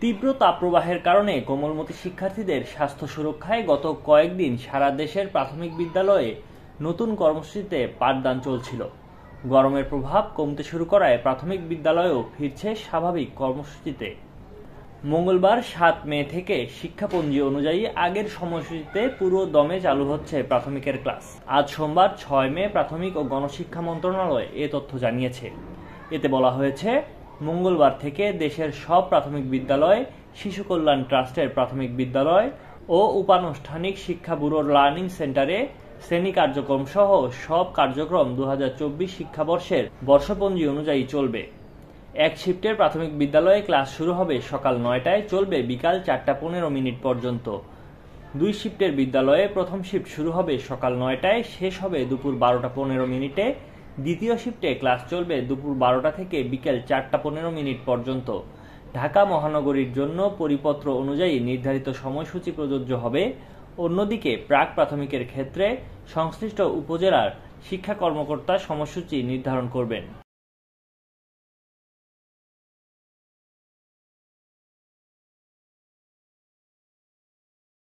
তীব্র তাপপ্রবাহের কারণে কোমলমতি শিক্ষার্থীদের স্বাস্থ্য সুরক্ষায় গত কয়েকদিন সারা দেশের প্রাথমিক বিদ্যালয়ে নতুন কর্মসূচিতে পাঠদান চলছিল। গরমের প্রভাব কমতে শুরু করায় প্রাথমিক বিদ্যালয়েও ফিরছে স্বাভাবিক কর্মসূচিতে। মঙ্গলবার ৭ মে থেকে শিক্ষাপঞ্জি অনুযায়ী আগের সময়সূচিতে পুরো দমে চালু হচ্ছে প্রাথমিকের ক্লাস। আজ সোমবার ৬ মে প্রাথমিক ও গণশিক্ষা মন্ত্রণালয় এ তথ্য জানিয়েছে। এতে বলা হয়েছে, মঙ্গলবার থেকে দেশের সব প্রাথমিক বিদ্যালয়, শিশু কল্যাণ ট্রাস্টের প্রাথমিক বিদ্যালয় ও উপানুষ্ঠানিক শিক্ষা ব্যুরোর লার্নিং সেন্টারে শ্রেণী কার্যক্রম সহ সব কার্যক্রম ২০২৪ শিক্ষাবর্ষের বর্ষপঞ্জি অনুযায়ী চলবে। এক শিফটের প্রাথমিক বিদ্যালয়ে ক্লাস শুরু হবে সকাল ৯টায়, চলবে বিকাল ৪টা ১৫ মিনিট পর্যন্ত। ২ শিফটের বিদ্যালয়ে প্রথম শিফট শুরু হবে সকাল ৯টায়, শেষ হবে দুপুর ১২টা ১৫ মিনিটে। দ্বিতীয় শিফটে ক্লাস চলবে দুপুর ১২টা থেকে বিকেল ৪টা ১৫ মিনিট পর্যন্ত। ঢাকা মহানগরীর জন্য পরিপত্র অনুযায়ী নির্ধারিত সময়সূচি প্রযোজ্য হবে। অন্যদিকে প্রাক প্রাথমিকের ক্ষেত্রে সংশ্লিষ্ট উপজেলার শিক্ষা কর্মকর্তা সময়সূচি নির্ধারণ করবেন।